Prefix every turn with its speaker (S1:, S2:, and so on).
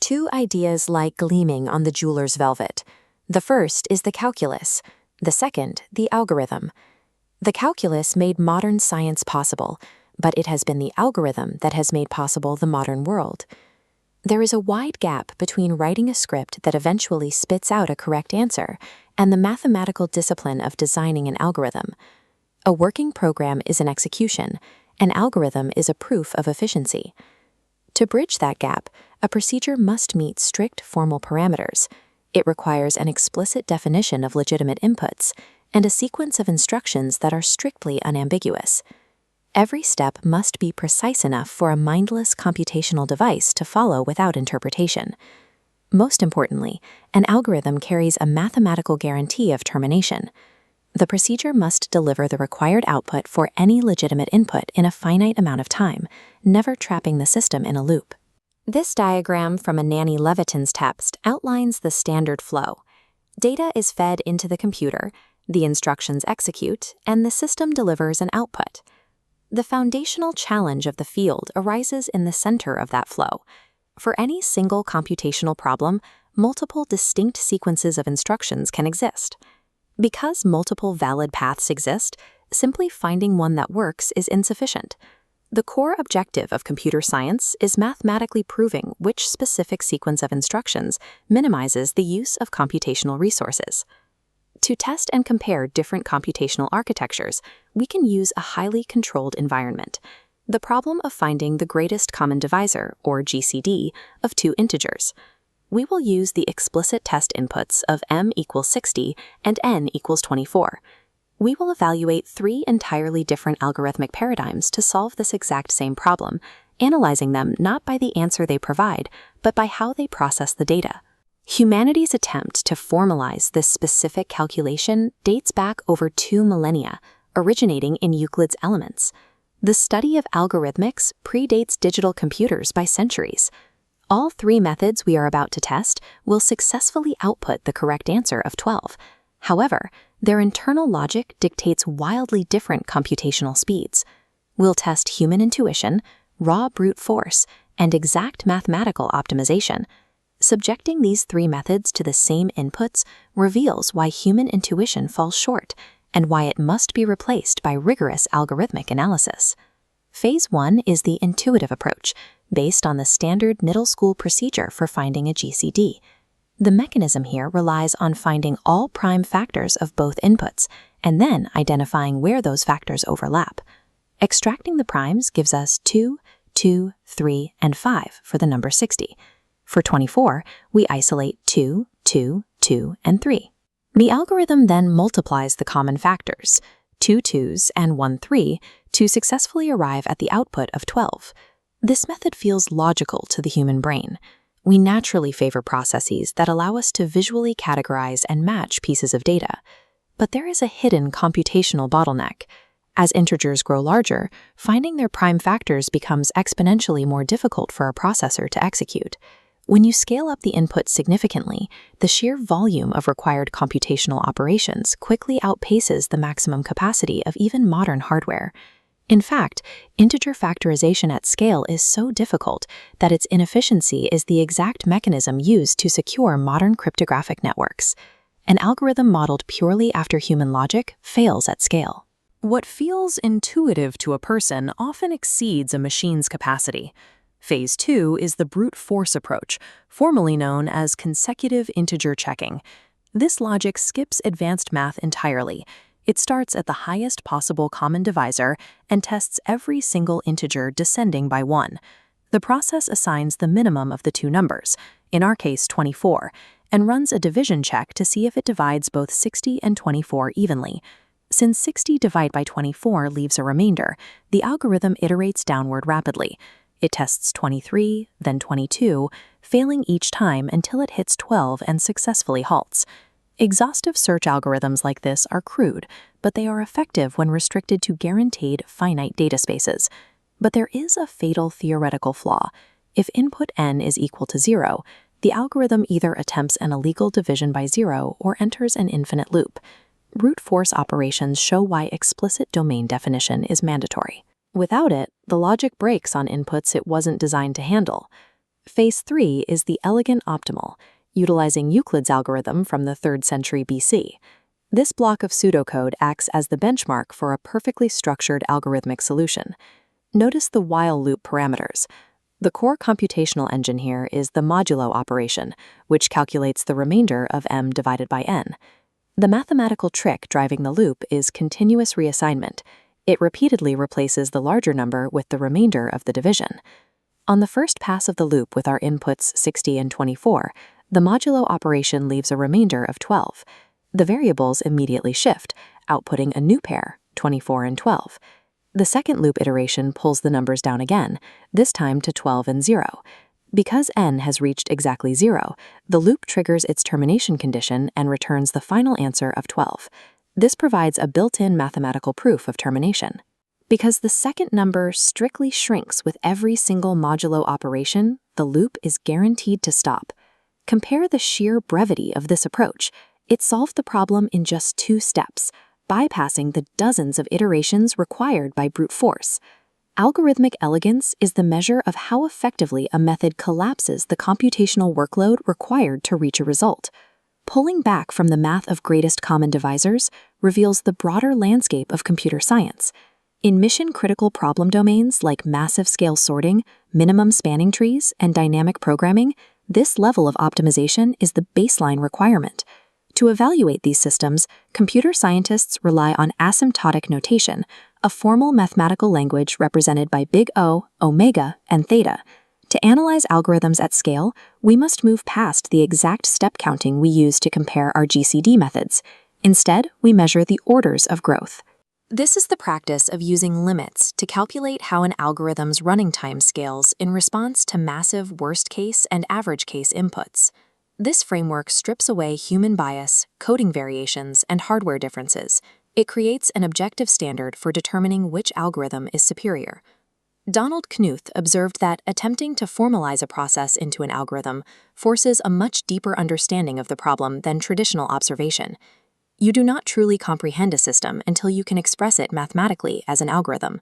S1: two ideas like gleaming on the jeweler's velvet. The first is the calculus, the second, the algorithm. The calculus made modern science possible, but it has been the algorithm that has made possible the modern world. There is a wide gap between writing a script that eventually spits out a correct answer and the mathematical discipline of designing an algorithm. A working program is an execution, an algorithm is a proof of efficiency. To bridge that gap, a procedure must meet strict formal parameters. It requires an explicit definition of legitimate inputs and a sequence of instructions that are strictly unambiguous. Every step must be precise enough for a mindless computational device to follow without interpretation. Most importantly, an algorithm carries a mathematical guarantee of termination. The procedure must deliver the required output for any legitimate input in a finite amount of time, never trapping the system in a loop. This diagram from a Nanny Levitin's text outlines the standard flow. Data is fed into the computer, the instructions execute, and the system delivers an output. The foundational challenge of the field arises in the center of that flow. For any single computational problem, multiple distinct sequences of instructions can exist. Because multiple valid paths exist, simply finding one that works is insufficient. The core objective of computer science is mathematically proving which specific sequence of instructions minimizes the use of computational resources. To test and compare different computational architectures, we can use a highly controlled environment. The problem of finding the greatest common divisor, or GCD, of two integers. We will use the explicit test inputs of m equals 60 and n equals 24. We will evaluate three entirely different algorithmic paradigms to solve this exact same problem, analyzing them not by the answer they provide, but by how they process the data. Humanity's attempt to formalize this specific calculation dates back over 2 millennia, originating in Euclid's Elements. The study of algorithmics predates digital computers by centuries. All three methods we are about to test will successfully output the correct answer of 12. However, their internal logic dictates wildly different computational speeds. We'll test human intuition, raw brute force, and exact mathematical optimization. Subjecting these three methods to the same inputs reveals why human intuition falls short and why it must be replaced by rigorous algorithmic analysis. Phase 1 is the intuitive approach, based on the standard middle school procedure for finding a GCD. The mechanism here relies on finding all prime factors of both inputs and then identifying where those factors overlap. Extracting the primes gives us 2, 2, 3, and 5 for the number 60. For 24, we isolate 2, 2, 2, and 3. The algorithm then multiplies the common factors, 2 2s and 1 3, to successfully arrive at the output of 12. This method feels logical to the human brain. We naturally favor processes that allow us to visually categorize and match pieces of data. But there is a hidden computational bottleneck. As integers grow larger, finding their prime factors becomes exponentially more difficult for a processor to execute. When you scale up the input significantly, the sheer volume of required computational operations quickly outpaces the maximum capacity of even modern hardware. In fact, integer factorization at scale is so difficult that its inefficiency is the exact mechanism used to secure modern cryptographic networks. An algorithm modeled purely after human logic fails at scale. What feels intuitive to a person often exceeds a machine's capacity. Phase 2 is the brute force approach, formerly known as consecutive integer checking. This logic skips advanced math entirely. It starts at the highest possible common divisor and tests every single integer descending by 1. The process assigns the minimum of the two numbers, in our case 24, and runs a division check to see if it divides both 60 and 24 evenly. Since 60 divided by 24 leaves a remainder, the algorithm iterates downward rapidly. It tests 23, then 22, failing each time until it hits 12 and successfully halts. Exhaustive search algorithms like this are crude, but they are effective when restricted to guaranteed finite data spaces. But there is a fatal theoretical flaw. If input n is equal to 0, the algorithm either attempts an illegal division by 0 or enters an infinite loop. Brute force operations show why explicit domain definition is mandatory. Without it, the logic breaks on inputs it wasn't designed to handle. Phase 3 is the elegant optimal, utilizing Euclid's algorithm from the 3rd century BC. This block of pseudocode acts as the benchmark for a perfectly structured algorithmic solution. Notice the while loop parameters. The core computational engine here is the modulo operation, which calculates the remainder of m divided by n. The mathematical trick driving the loop is continuous reassignment. It repeatedly replaces the larger number with the remainder of the division. On the first pass of the loop with our inputs 60 and 24, the modulo operation leaves a remainder of 12. The variables immediately shift, outputting a new pair, 24 and 12. The second loop iteration pulls the numbers down again, this time to 12 and 0. Because n has reached exactly 0, the loop triggers its termination condition and returns the final answer of 12. This provides a built-in mathematical proof of termination. Because the second number strictly shrinks with every single modulo operation, the loop is guaranteed to stop. Compare the sheer brevity of this approach. It solved the problem in just 2 steps, bypassing the dozens of iterations required by brute force. Algorithmic elegance is the measure of how effectively a method collapses the computational workload required to reach a result. Pulling back from the math of greatest common divisors reveals the broader landscape of computer science. In mission-critical problem domains like massive-scale sorting, minimum spanning trees, and dynamic programming, this level of optimization is the baseline requirement. To evaluate these systems, computer scientists rely on asymptotic notation, a formal mathematical language represented by big O, omega, and theta. To analyze algorithms at scale, we must move past the exact step counting we use to compare our GCD methods. Instead, we measure the orders of growth. This is the practice of using limits to calculate how an algorithm's running time scales in response to massive worst-case and average-case inputs. This framework strips away human bias, coding variations, and hardware differences. It creates an objective standard for determining which algorithm is superior. Donald Knuth observed that attempting to formalize a process into an algorithm forces a much deeper understanding of the problem than traditional observation. You do not truly comprehend a system until you can express it mathematically as an algorithm.